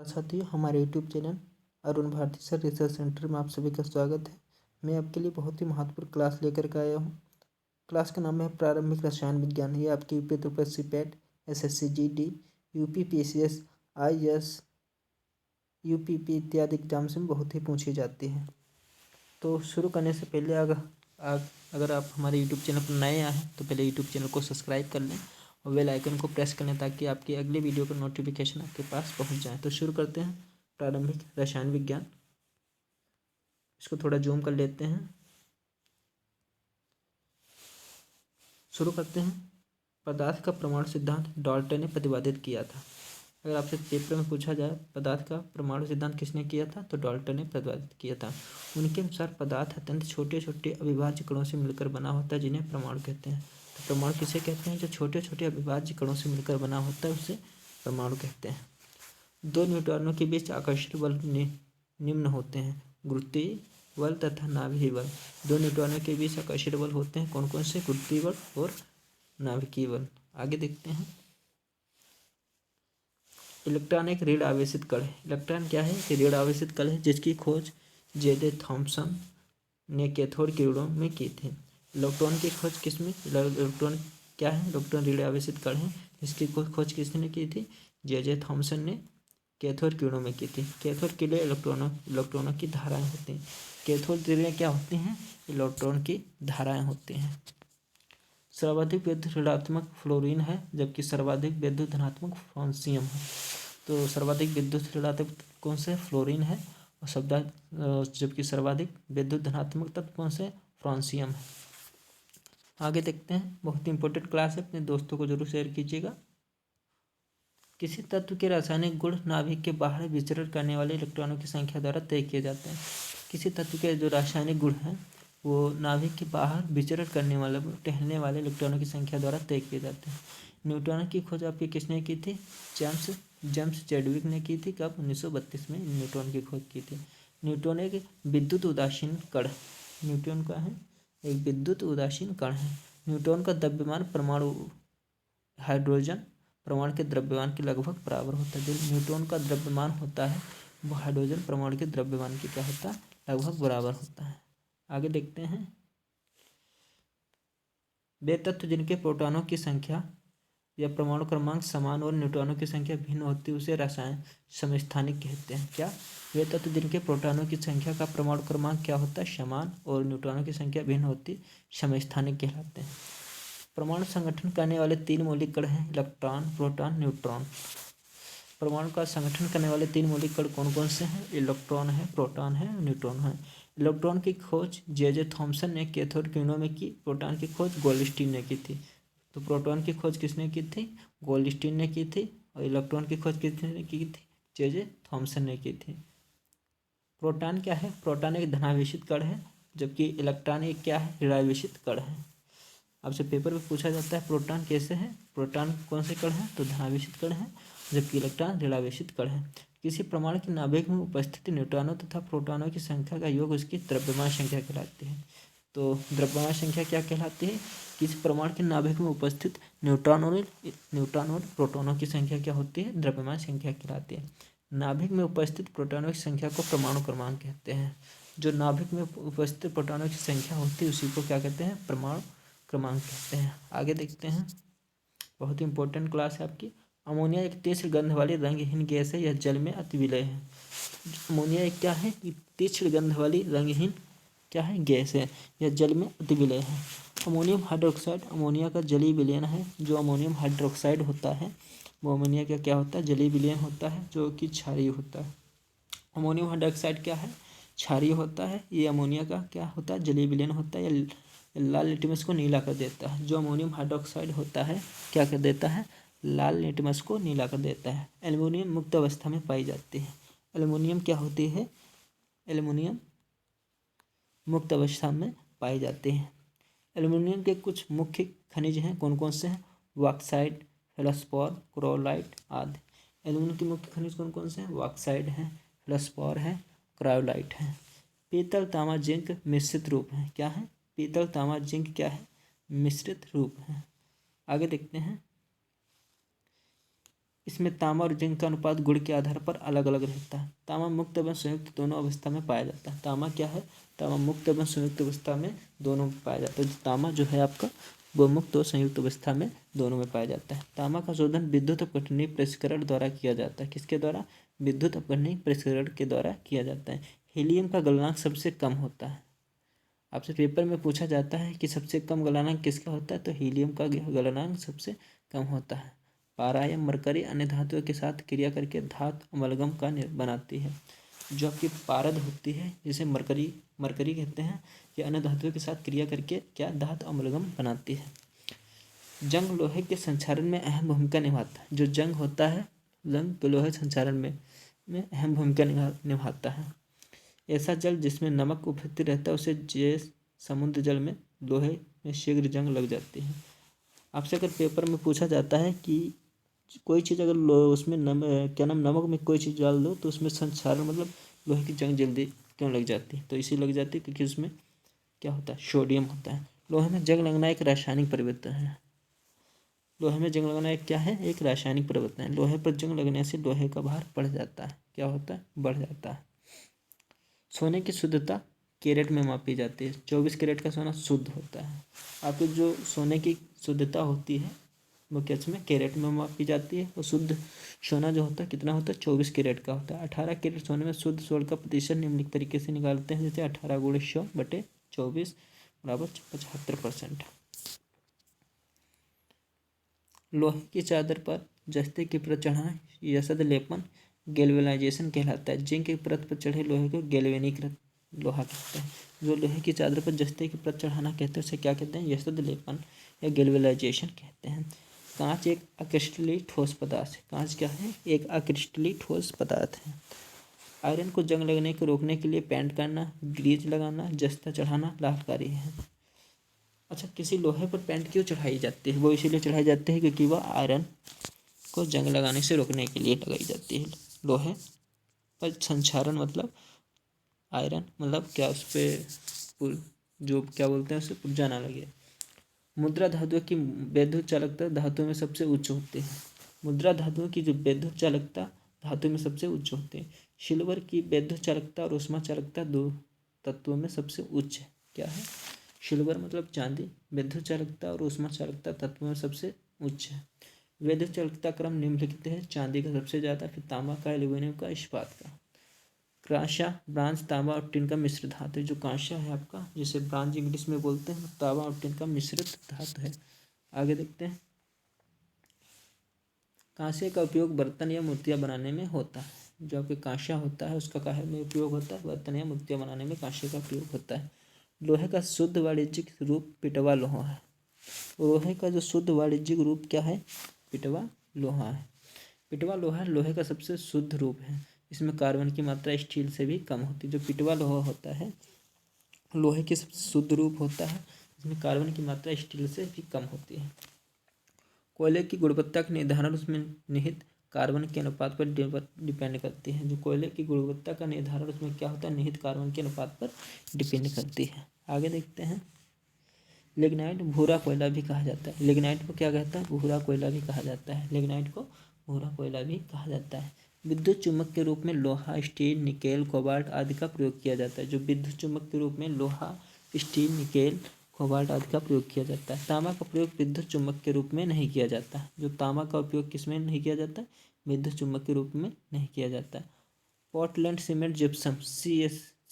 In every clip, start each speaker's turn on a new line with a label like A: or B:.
A: साथियों, हमारे YouTube channel Arun Bharati sir research centre में आप सभी का स्वागत है। मैं आपके लिए बहुत ही महत्वपूर्ण क्लास लेकर के आया हूँ। क्लास का नाम है प्रारंभिक रसायन विज्ञान। ये आपकी यूपी त्रिपक्षी PET SSC GD UP PCS IS UPP इत्यादि एग्जाम्स में बहुत ही पूछी जाती है। तो शुरू करने से पहले अगर आप हमारे यूट्यूब चैनल पर नए आए हैं तो पहले यूट्यूब चैनल को सब्सक्राइब कर लें और बेल आइकन को प्रेस कर लें ताकि आपकी अगले वीडियो का नोटिफिकेशन आपके पास पहुंच जाए। तो शुरू करते हैं प्रारंभिक रसायन विज्ञान। इसको थोड़ा जूम कर लेते हैं। शुरू करते हैं। पदार्थ का परमाणु सिद्धांत डाल्टन ने प्रतिपादित किया था। अगर आपसे पेपर में पूछा जाए पदार्थ का परमाणु सिद्धांत किसने किया था तो डाल्टन ने प्रतिपादित किया था। उनके अनुसार पदार्थ अत्यंत छोटे छोटे अविभाज्य कणों से मिलकर बना होता है जिन्हें परमाणु कहते हैं। तो परमाणु किसे कहते हैं? जो छोटे छोटे अविभाज्य कणों से मिलकर बना होता है उसे परमाणु कहते हैं। दो न्यूट्रॉनों के बीच आकर्षण बल निम्न होते हैं, गुरुत्वीय बल तथा नाभिकीय बल। दो न्यूट्रॉनों के बीच आकर्षण बल होते हैं कौन कौन से? गुरुत्वीय बल और नाभिकीय बल। आगे देखते हैं। इलेक्ट्रॉन एक ऋण आवेशित कण है। इलेक्ट्रॉन क्या है? कि ऋण आवेशित कण है जिसकी खोज J.J. थॉम्सन ने कैथोड किरणों में की थी। इलेक्ट्रॉन की खोज किसमें? इलेक्ट्रॉन क्या है? इलेक्ट्रॉन ऋण आवेशित कण है जिसकी खोज किसने की थी? J.J. थॉम्सन ने कैथोड किरणों में की थी। कैथोड किरणें इलेक्ट्रॉनों की धाराएं होती हैं। कैथोड किरणें क्या होती हैं? इलेक्ट्रॉन की धाराएं होती हैं। सर्वाधिक विद्युत ऋणात्मक फ्लोरीन है जबकि सर्वाधिक विद्युत धनात्मक फ्रांसियम है। तो सर्वाधिक विद्युत ऋणात्मक कौन से? फ्लोरीन है। और जबकि सर्वाधिक विद्युत धनात्मक तत्व कौन से? फ्रांसियम है। आगे देखते हैं। बहुत ही इंपॉर्टेंट क्लास है, अपने दोस्तों को जरूर शेयर कीजिएगा। किसी तत्व के रासायनिक गुण नाभिक के बाहर विचरण करने वाले इलेक्ट्रॉनों की संख्या द्वारा तय किए जाते हैं। किसी तत्व के जो रासायनिक गुण हैं वो नाभिक के बाहर विचरण करने वाले टहलने वाले इलेक्ट्रॉनों की संख्या द्वारा तय किए जाते हैं। न्यूट्रॉन की खोज आपकी किसने की थी? जेम्स चैडविक ने की थी। कब? 1932 में न्यूट्रॉन की खोज की थी। न्यूट्रॉन एक विद्युत उदासीन कण है। न्यूट्रॉन का है एक विद्युत उदासीन कण है। न्यूट्रॉन का द्रव्यमान परमाणु हाइड्रोजन परमाणु के द्रव्यमान के लगभग बराबर होता है। जो न्यूट्रॉन का द्रव्यमान होता है वो हाइड्रोजन परमाणु के द्रव्यमान के क्या होता है? लगभग बराबर होता है। आगे देखते हैं। वे तत्व जिनके प्रोटॉनों की संख्या या परमाणु क्रमांक समान और न्यूट्रॉनों की संख्या भिन्न होती है उसे रसायन समस्थानिक कहते हैं। क्या? वे तत्व जिनके प्रोटॉनों की संख्या का परमाणु क्रमांक क्या होता है? समान और न्यूट्रॉनों की संख्या भिन्न होती समस्थानिक कहलाते हैं। परमाणु संगठन करने वाले तीन मौलिक कण हैं इलेक्ट्रॉन, प्रोटॉन, न्यूट्रॉन। परमाणु का संगठन करने वाले तीन मौलिक कण कौन कौन से हैं? इलेक्ट्रॉन है, प्रोटॉन है, न्यूट्रॉन है। इलेक्ट्रॉन की खोज J.J. थॉम्सन ने कैथोड किरणों में की। प्रोटॉन की खोज गोल्डस्टीन ने की थी। तो प्रोटॉन की खोज किसने की थी? गोल्डस्टीन ने की थी। और इलेक्ट्रॉन की खोज किसने की थी? J.J. थॉम्सन ने की थी। प्रोटॉन क्या है? प्रोटॉन एक धनावेशित कण है जबकि इलेक्ट्रॉन एक क्या है? ऋणावेशित कण है। आपसे पेपर में पूछा जाता है प्रोटॉन कैसे है? प्रोटॉन कौन से कण है? तो धनावेशित कण है जबकि इलेक्ट्रॉन ऋणावेशित कण है। किसी परमाणु के नाभिक में उपस्थित न्यूट्रॉनों तथा प्रोटॉनों की संख्या का योग उसकी द्रव्यमान संख्या कहलाती है। तो द्रव्यमान संख्या क्या कहलाती है? किसी परमाणु के नाभिक में उपस्थित न्यूट्रॉन और प्रोटॉनों की संख्या क्या होती है? द्रव्यमान संख्या कहलाती है। नाभिक में उपस्थित प्रोटॉनों की संख्या को परमाणु क्रमांक कहते हैं। जो नाभिक में उपस्थित प्रोटॉनों की संख्या होती है उसी को क्या कहते हैं? परमाणु क्रमांक कहते हैं। आगे देखते हैं। बहुत ही इंपॉर्टेंट क्लास है आपकी। अमोनिया एक तीक्ष्ण गंध वाली रंगहीन गैस है। यह जल में अति विलय है। अमोनिया एक क्या है? तीक्ष्ण गंध वाली रंगहीन क्या है? गैस है। यह जल में अति विलय है। अमोनियम हाइड्रोक्साइड अमोनिया का जलीय विलयन है। जो अमोनियम हाइड्रोक्साइड होता है वो अमोनिया का क्या होता है? जलीय विलयन होता है जो कि क्षारीय होता है। अमोनियम हाइड्रोक्साइड क्या है? क्षारीय होता है। ये अमोनिया का क्या होता है? जलीय विलयन होता है। लाल लिटमस को नीला कर देता है। जो अमोनियम हाइड्रोक्साइड होता है क्या कर देता है? लाल लिटमस को नीला कर देता है। एल्युमिनियम मुक्त अवस्था में पाई जाती है। एल्युमिनियम क्या होती है? एल्युमिनियम मुक्त अवस्था में पाई जाती है। एल्युमिनियम के कुछ मुख्य खनिज हैं कौन कौन से हैं? बॉक्साइट, फेल्सपार, क्रोलाइट आदि। एल्युमिनियम के मुख्य खनिज कौन कौन से हैं? बॉक्साइट है, फेल्सपार है, क्रायोलाइट है। पीतल, तांबा, जिंक मिश्रित रूप है। क्या है? पीतल, तांबा, जिंक क्या है? मिश्रित रूप है। आगे देखते हैं। इसमें तांबा और जिंक का अनुपात गुण के आधार पर अलग अलग रहता है। तांबा मुक्त एवं संयुक्त दोनों अवस्था में पाया जाता है। तांबा क्या है? तांबा मुक्त एवं संयुक्त अवस्था में दोनों में पाया जाता है। तांबा जो है आपका वो मुक्त और संयुक्त अवस्था में दोनों में पाया जाता है। तांबा का शोधन विद्युत अपघटनीय पृथक्करण द्वारा किया जाता है। किसके द्वारा? विद्युत अपघटनीय पृथक्करण के द्वारा किया जाता है। हीलियम का गलनांक सबसे कम होता है। आपसे पेपर में पूछा जाता है कि सबसे कम गलनांक किसका होता है, तो हीलियम का गलनांक सबसे कम होता है। पारा या मरकरी अन्य धातुओं के साथ क्रिया करके धातु अमलगम का बनाती है। जो आपकी पारद होती है जिसे मरकरी मरकरी कहते हैं, ये अन्य धातुओं के साथ क्रिया करके क्या धातु अमलगम बनाती है। जंग लोहे के संचारण में अहम भूमिका निभाता है। जो जंग होता है, जंग लोहे संचारण में अहम भूमिका निभाता है। ऐसा जल जिसमें नमक उपस्थित रहता है उसे जैसे समुद्र जल में लोहे में शीघ्र जंग लग जाती है। आपसे अगर पेपर में पूछा जाता है कि कोई चीज़ अगर उसमें नमक में कोई चीज़ डाल दो तो उसमें संक्षारण मतलब लोहे की जंग जल्दी क्यों लग जाती है, तो इसी लग जाती है क्योंकि उसमें क्या होता है, सोडियम होता है। लोहे में जंग लगना एक रासायनिक परिवर्तन है। लोहे में जंग लगना एक क्या है? एक रासायनिक परिवर्तन है। लोहे पर जंग लगने से लोहे का भार बढ़ जाता है। क्या होता है? बढ़ जाता है। सोने की शुद्धता कैरेट में मापी जाती है। 24 कैरेट का सोना शुद्ध होता है। आपकी जो सोने की शुद्धता होती है वो किस में? कैरेट में मापी जाती है। और शुद्ध सोना जो होता है कितना होता है? 24 कैरेट का होता है। 18 कैरेट सोने में शुद्ध सोने का प्रतिशत निम्नलिखित तरीके से निकालते हैं, जैसे 18 × 100/24 बराबर 75%। लोहे की चादर पर जस्ते की परत चढ़ाना यशद लेपन गैल्वेनाइजेशन कहलाता है। जिंक की परत पर चढ़े लोहे को गैल्वेनीकृत लोहा कहते हैं। जो लोहे की चादर पर जस्ते की परत चढ़ाना कहते हैं उसे क्या कहते हैं? यशद लेपन या गैल्वेनाइजेशन कहते हैं। कांच एक अक्रिस्टलीय ठोस पदार्थ है। कांच क्या है? एक अक्रिस्टलीय ठोस पदार्थ है। आयरन को जंग लगने को रोकने के लिए पेंट करना, ग्रीज लगाना, जस्ता चढ़ाना लाभकारी है। अच्छा, किसी लोहे पर पेंट क्यों चढ़ाई जाती है? वो इसीलिए चढ़ाई जाती है क्योंकि वह आयरन को जंग लगाने से रोकने के लिए लगाई जाती है। लोहे पर संक्षारण मतलब आयरन मतलब क्या उस पर जो क्या बोलते हैं उसे पुर्जा ना लगे। मुद्रा धातुओं की वैद्युत चालकता धातु में सबसे उच्च होती है। मुद्रा धातुओं की जो वैद्युत चालकता धातु में सबसे उच्च होती है। सिल्वर की वैद्युत चालकता और ऊष्मा चालकता दो तत्वों में सबसे उच्च है। क्या है? सिल्वर मतलब चांदी, विद्युत चालकता और ऊष्मा चालकता तत्वों में सबसे उच्च है। विद्युत चालकता क्रम निम्नलिखित है। चांदी का सबसे ज़्यादा, फिर तांबा का, एल्यूमिनियम का, इस्पात का। कांसा, ब्रांज, तांबा और टिन का मिश्र धातु है। जो कांसा है आपका, जिसे ब्रांज इंग्लिश में बोलते हैं, तांबा और टिन का मिश्रित धातु है। आगे देखते हैं। कांसे का उपयोग बर्तन या मूर्तियाँ बनाने में होता है। जो आपके कांसा होता है उसका काहे में उपयोग होता है? बर्तन या मूर्तियाँ बनाने में कांसे का उपयोग होता है। लोहे का शुद्ध वाणिज्यिक रूप पिटवा लोहा है। लोहे का जो शुद्ध वाणिज्यिक रूप क्या है? पिटवा लोहा है। पिटवा लोहा लोहे का सबसे शुद्ध रूप है। इसमें कार्बन की मात्रा स्टील से भी कम होती है। जो पिटवा लोहा होता है लोहे के सबसे शुद्ध रूप होता है, इसमें कार्बन की मात्रा स्टील से भी कम होती है। कोयले की गुणवत्ता का निर्धारण उसमें निहित कार्बन के अनुपात पर डिपेंड करती है। जो कोयले की गुणवत्ता का निर्धारण उसमें क्या होता है? निहित कार्बन के अनुपात पर डिपेंड करती है। आगे देखते हैं। लिग्नाइट भूरा कोयला भी कहा जाता है। लिग्नाइट को क्या कहता है? भूरा कोयला भी कहा जाता है। लिग्नाइट को भूरा कोयला भी कहा जाता है। विद्युत चुम्बक के रूप में लोहा, स्टील, निकेल, कोबाल्ट आदि का प्रयोग किया जाता है। जो विद्युत चुम्बक के रूप में लोहा, स्टील, निकेल, कोबाल्ट आदि का प्रयोग किया जाता है। तांबा का प्रयोग विद्युत चुम्बक के रूप में नहीं किया जाता। जो तांबा का उपयोग किस में नहीं किया जाता? विद्युत चुम्बक के रूप में नहीं किया जाता। Portland cement gypsum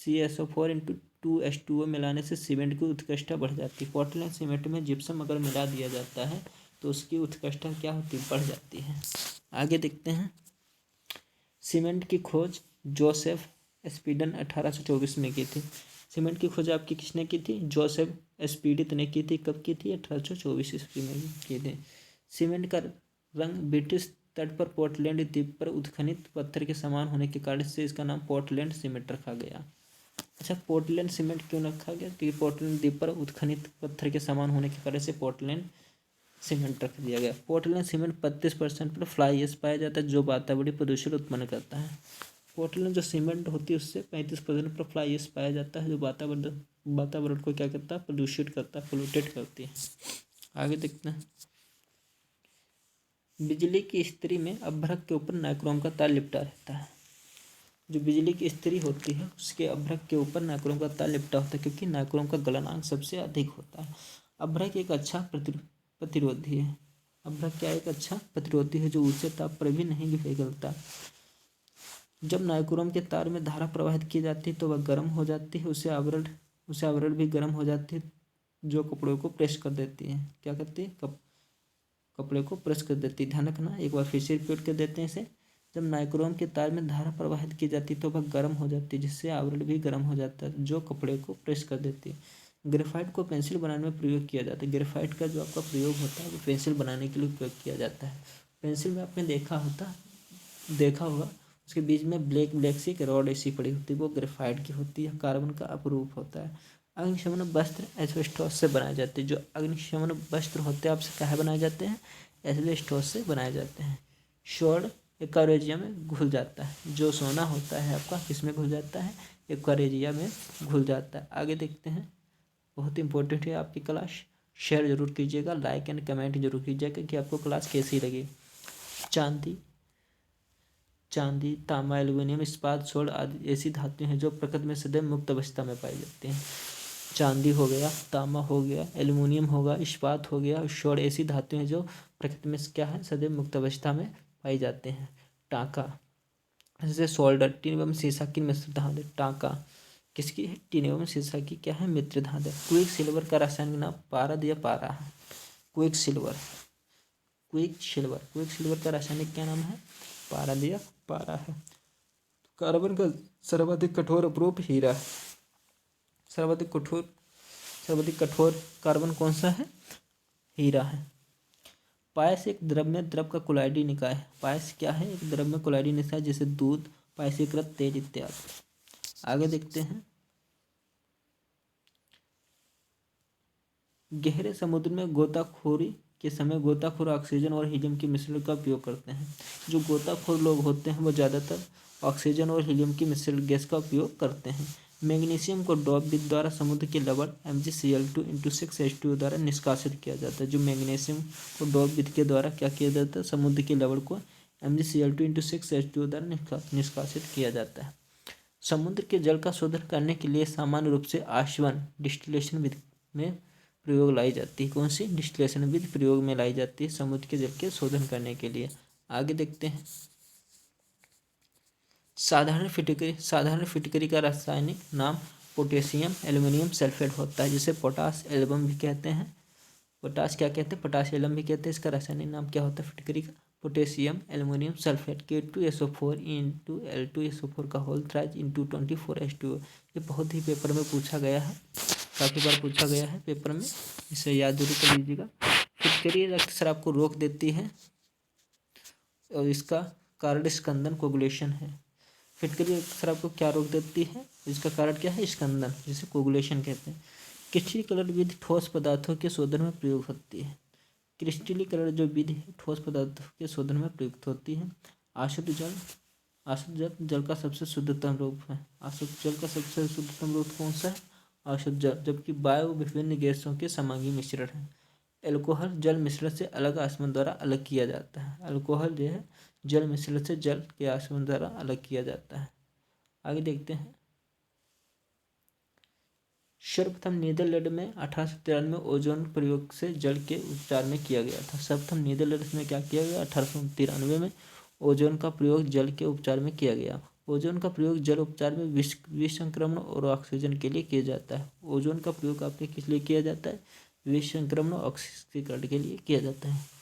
A: CaSO4 × 2H2O मिलाने से सीमेंट की उत्कृष्टता बढ़ जाती है। पोर्टलैंड सीमेंट में जिप्सम अगर मिला दिया जाता है तो उसकी उत्कृष्टता क्या होती है? बढ़ जाती है। आगे देखते हैं। सीमेंट की खोज जोसेफ स्पीडन 1824 में की थी। सीमेंट की खोज आपकी किसने की थी? जोसेफ स्पीडित ने की थी। कब की थी? 1824 ईस्वी में की थी। सीमेंट का रंग ब्रिटिश तट पर पोर्टलैंड द्वीप पर उत्खनित पत्थर के समान होने के कारण से इसका नाम पोर्टलैंड सीमेंट रखा गया। अच्छा, पोर्टलैंड सीमेंट क्यों रखा गया? क्योंकि पोर्टलैंड द्वीप पर उत्खनित पत्थर के समान होने के कारण से पोर्टलैंड सीमेंट रख दिया गया। पोर्टलैंड सीमेंट 35% पर फ्लाई ऐश पाया जाता है जो वातावरणीय प्रदूषण उत्पन्न करता है। पोर्टलैंड जो सीमेंट होती है उससे 35% पर फ्लाई ऐश पाया जाता है जो वातावरण को क्या करता है? प्रदूषित करता है, पोल्यूटेड करती है। आगे देखते हैं। बिजली की इस्त्री में अभ्रक के ऊपर नाइक्रोम का तार लिपटा रहता है। जो बिजली की इस्त्री होती है उसके अभ्रक के ऊपर नाइक्रोम का तार लिपटा होता है, क्योंकि नाइक्रोम का गलनांक सबसे अधिक होता है। अभ्रक एक अच्छा प्रतिरोधी है। अभ्रक क्या एक अच्छा प्रतिरोधी है जो उच्च ताप पर भी नहीं पिघलता। जब नाइक्रोम के तार में धारा प्रवाहित की जाती है तो वह गर्म हो जाती है, उसे आवरण भी गर्म हो जाती है, जो कपड़ों को प्रेस कर देती है। क्या करती है? कपड़े को प्रेस कर देती है। ध्यान रखना, एक बार फिर से रिपीट कर देते हैं इसे। जब नाइक्रोम के तार में धारा प्रवाहित की जाती है तो वह गर्म हो जाती है, जिससे आवरण भी गर्म हो जाता है, जो कपड़े को प्रेस कर देती है। ग्रेफाइट को पेंसिल बनाने में प्रयोग किया जाता है। ग्रेफाइट का जो आपका प्रयोग होता है वो पेंसिल बनाने के लिए उपयोग किया जाता है। पेंसिल में आपने देखा होगा उसके बीच में ब्लैक ब्लैक सी एक रॉड ऐसी पड़ी होती है, वो ग्रेफाइट की होती है, कार्बन का अपरूप होता है। अग्निशमन वस्त्र एस्बेस्टॉस से बनाए जाते हैं। जो अग्निशमन वस्त्र होते हैं आपसे क्या बनाए जाते हैं? एस्बेस्टॉस से बनाए जाते हैं। स्वर्ण एक्वारेजिया में घुल जाता है। जो सोना होता है आपका किस में घुल जाता है? एक्वारेजिया में घुल जाता है। आगे देखते हैं, बहुत इंपॉर्टेंट है आपकी क्लास। शेयर जरूर कीजिएगा, लाइक एंड कमेंट जरूर कीजिएगा कि आपको क्लास कैसी लगी। चांदी, तांबा, एल्युमिनियम, इस्पात, स्वर्ण आदि ऐसी धातुएं हैं जो प्रकृति में सदैव मुक्त अवस्था में पाई जाती हैं। चांदी हो गया, तांबा हो गया, एल्युमिनियम होगा, इस्पात हो गया, स्वर्ण ऐसी धातुएं हैं जो प्रकृति में क्या है? सदैव मुक्त अवस्था में पाई जाते हैं। टांका, जैसे सोल्डर, टीन एवं सीसा की मिश्र धातु। टांका किसकी है? टीन एवं सीसा की क्या है? मित्र धातु। क्विक सिल्वर का रासायनिक नाम पारद या पारा है। क्विक सिल्वर का रासायनिक क्या नाम है? पारद या पारा है। कार्बन का सर्वाधिक कठोर अपरूप हीरा है। सर्वाधिक कठोर कार्बन कौन सा है? हीरा है। पायस एक द्रव में द्रव का कोलाइडी निकाय है। पायस क्या है? एक द्रव में कोलाइडी निकाय, जैसे दूध, पायसीकृत तेल इत्यादि। आगे देखते हैं, गहरे समुद्र में गोताखोरी के समय गोताखोर ऑक्सीजन और हीलियम के मिश्रण का उपयोग करते हैं। जो गोताखोर लोग होते हैं वो ज़्यादातर ऑक्सीजन और हीलियम की मिश्रण गैस का उपयोग करते हैं। मैग्नीशियम को डॉप विद द्वारा समुद्र के लवण MgCl2 द्वारा निष्कासित किया जाता है। जो मैग्नीशियम को डॉप विद के द्वारा क्या किया जाता है? समुद्र के लवण को MgCl2 द्वारा निष्कासित किया जाता है। समुद्र के जल का शोधन करने के लिए सामान्य रूप से आश्वन डिस्टिलेशन विधि में प्रयोग लाई जाती है। कौन सी? डिस्टिलेशन विधि प्रयोग में लाई जाती है समुद्र के जल के शोधन करने के लिए। आगे देखते हैं, साधारण फिटकरी का रासायनिक नाम पोटेशियम एल्युमिनियम सल्फेट होता है, जिसे पोटास एल्बम भी कहते हैं। पोटास क्या कहते हैं? पोटास एल्बम भी कहते हैं। इसका रासायनिक नाम क्या होता है फिटकरी का? Potassium aluminium sulphate. K2SO4 into L2SO4 का होल थ्राइज इंटू 24H2O। ये बहुत ही पेपर में पूछा गया है, काफ़ी बार पूछा गया है पेपर में, इसे याद जरूर कर लीजिएगा। फिटकरी रक्तस्राव को रोक देती है और इसका कारण स्कंदन कोगुलेशन है। फिटकरी रक्तस्राव को क्या रोक देती है? इसका कारण क्या है? स्कंदन, जिसे कोगुलेशन कहते हैं। क्रिस्टलीकरण विधि ठोस पदार्थों के शोधन में प्रयोग होती है। क्रिस्टलीकरण जो विधि है ठोस पदार्थों के शोधन में प्रयुक्त होती है। अशुद्ध जल का सबसे शुद्धतम रूप है। अशुद्ध जल का सबसे शुद्धतम रूप कौन सा है? अशुद्ध जल, जबकि वायु विभिन्न गैसों के समांगी मिश्रण है। एल्कोहल जल मिश्रण से अलग आसमन द्वारा अलग किया जाता है। अल्कोहल जो है जल मिश्रण से जल के आसमन द्वारा अलग किया जाता है। आगे देखते हैं, सर्वप्रथम नीदरलैंड में 1893 में ओजोन प्रयोग से जल के उपचार में किया गया था। सर्वप्रथम नीदरलैंड में क्या किया गया? 1893 में ओजोन का प्रयोग जल के उपचार में किया गया। ओजोन का प्रयोग जल उपचार में विसंक्रमण और ऑक्सीजन के लिए किया जाता है। ओजोन का प्रयोग आपके किस लिए किया जाता है? विसंक्रमण और ऑक्सीकरण के लिए किया जाता है।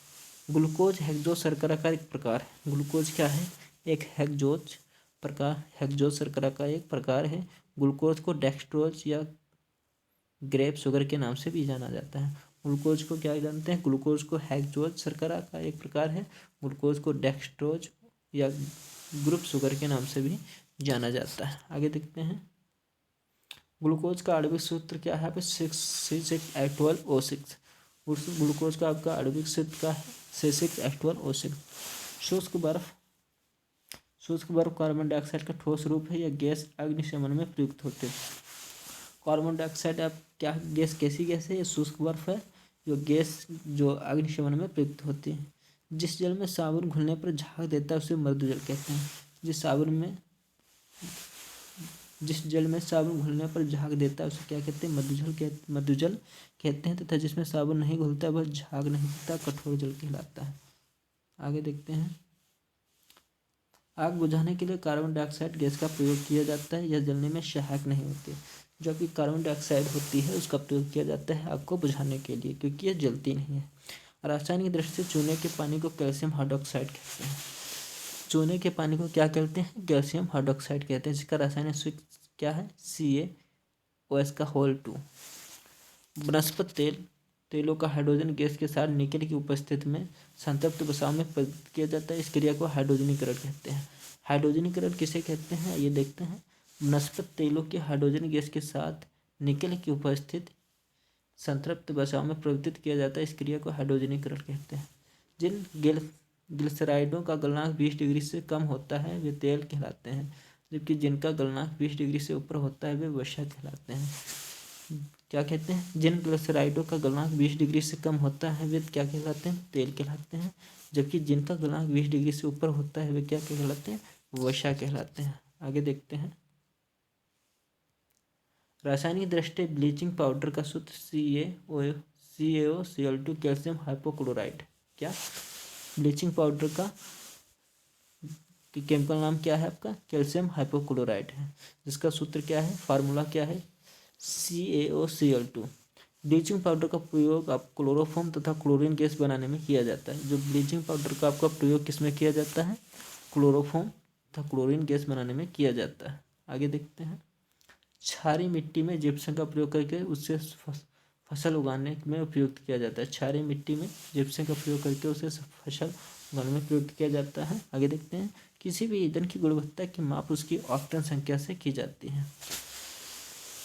A: ग्लूकोज हेक्सोज शर्करा का एक प्रकार है। ग्लूकोज क्या है? एक हेक्सोज शर्करा का एक प्रकार है। ग्लूकोज को डेक्सट्रोज या ग्रेप शुगर के नाम से भी जाना जाता है। ग्लूकोज को क्या जानते हैं? ग्लूकोज को हेक्सोज शर्करा का एक प्रकार है। ग्लूकोज को डेक्सट्रोज या ग्रुप शुगर के नाम से भी जाना जाता है। आगे देखते हैं, ग्लूकोज का आणविक सूत्र क्या है? 6,6H12O6। ग्लूकोज का आपका आणविक सूत्र का है 6,6H12O6। शुष्क बर्फ कार्बन डाइऑक्साइड का ठोस रूप है। यह गैस अग्निशमन में प्रयुक्त होते हैं। कार्बन डाइऑक्साइड आप क्या गैस, कैसी गैस है? ये शुष्क बर्फ है, जो गैस जो अग्निशमन में प्रयुक्त होती है। जिस जल में साबुन घुलने पर झाग देता है उसे मृदुजल कहते हैं। जिस जल में साबुन घुलने पर झाग देता है उसे क्या कहते हैं? मृदुजल कहते हैं। तथा जिसमें साबुन नहीं घुलता वह झाग नहीं देता, कठोर जल कहलाता है। आगे देखते हैं। आग बुझाने के लिए कार्बन डाइऑक्साइड गैस का प्रयोग किया जाता है। यह जलने में सहायक नहीं होती, जबकि कार्बन डाइऑक्साइड होती है उसका प्रयोग किया जाता है आग को बुझाने के लिए, क्योंकि यह जलती नहीं है। रासायनिक दृष्टि से चूने के पानी को कैल्शियम हाइड्रोक्साइड कहते हैं। चूने के पानी को क्या कहते हैं? कैल्शियम हाइड्रोक्साइड कहते हैं, जिसका रासायनिक सूत्र क्या है? CaOH2। वनस्पति तेलों का हाइड्रोजन गैस के साथ निकल की उपस्थिति में संतृप्त वसाओं में परिवर्तित किया जाता है। इस क्रिया को हाइड्रोजनीकरण कहते हैं। हाइड्रोजनीकरण किसे कहते हैं ये देखते हैं। वनस्पति तेलों के हाइड्रोजन गैस के साथ निकल की उपस्थिति संतृप्त वसाओं में परिवर्तित किया जाता है। इस क्रिया को हाइड्रोजनीकरण कहते हैं। जिन ग्लिसराइडों का गलनांक 20 डिग्री से कम होता है वे तेल कहलाते हैं, जबकि जिनका गलनांक 20 डिग्री से ऊपर होता है वे वसा कहलाते हैं। क्या कहते हैं? जिन ग्लिसराइडों का गलनांक 20 डिग्री से कम होता है वे क्या कहलाते हैं? तेल कहलाते हैं, जबकि जिनका गलनांक 20 डिग्री से ऊपर होता है वे क्या कहलाते हैं? वसा कहलाते हैं। आगे देखते हैं। रासायनिक दृष्टि ब्लीचिंग पाउडर का सूत्र CaOCl2 कैल्शियम हाइपोक्लोराइड। क्या? ब्लीचिंग पाउडर का केमिकल नाम क्या है आपका? कैल्शियम हाइपोक्लोराइड है, जिसका सूत्र क्या है? फार्मूला क्या है? CaOCl2। ब्लीचिंग पाउडर का प्रयोग आप क्लोरोफॉर्म तथा क्लोरीन गैस बनाने में किया जाता है। जो ब्लीचिंग पाउडर का आपका प्रयोग किस में किया जाता है? क्लोरोफॉर्म तथा क्लोरीन गैस बनाने में किया जाता है। आगे देखते हैं। क्षारीय मिट्टी में जिप्सम का प्रयोग करके उससे फसल उगाने में उपयुक्त किया जाता है। क्षारीय मिट्टी में जिप्सम का प्रयोग करके उसे फसल उगाने में प्रयुक्त किया जाता है। आगे देखते हैं। किसी भी ईंधन की गुणवत्ता की माप उसकी ऑक्टेन संख्या से की जाती है।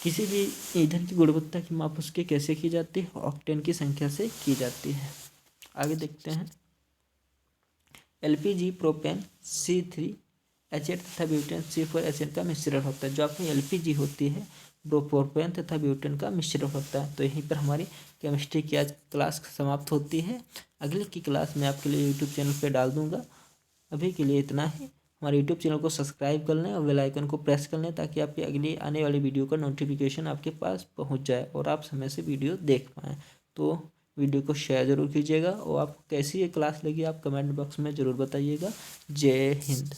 A: किसी भी ईंधन की गुणवत्ता की माप उसके कैसे की जाती है? ऑक्टेन की संख्या से की जाती है। आगे देखते हैं। LPG प्रोपेन C3H8 तथा ब्यूटेन C4H8 का मिश्रण होता है। जो आपकी LPG होती है वो प्रोपेन तथा ब्यूटेन का मिश्रण होता है। तो यहीं पर हमारी केमिस्ट्री की आज क्लास समाप्त होती है। अगले की क्लास मैं आपके लिए यूट्यूब चैनल पर डाल दूँगा। अभी के लिए इतना ही। हमारे यूट्यूब चैनल को सब्सक्राइब कर लें और बेल आइकन को प्रेस कर लें, ताकि आपकी अगली आने वाली वीडियो का नोटिफिकेशन आपके पास पहुंच जाए और आप समय से वीडियो देख पाएँ। तो वीडियो को शेयर ज़रूर कीजिएगा और आपको कैसी ये क्लास लगी आप कमेंट बॉक्स में ज़रूर बताइएगा। जय हिंद।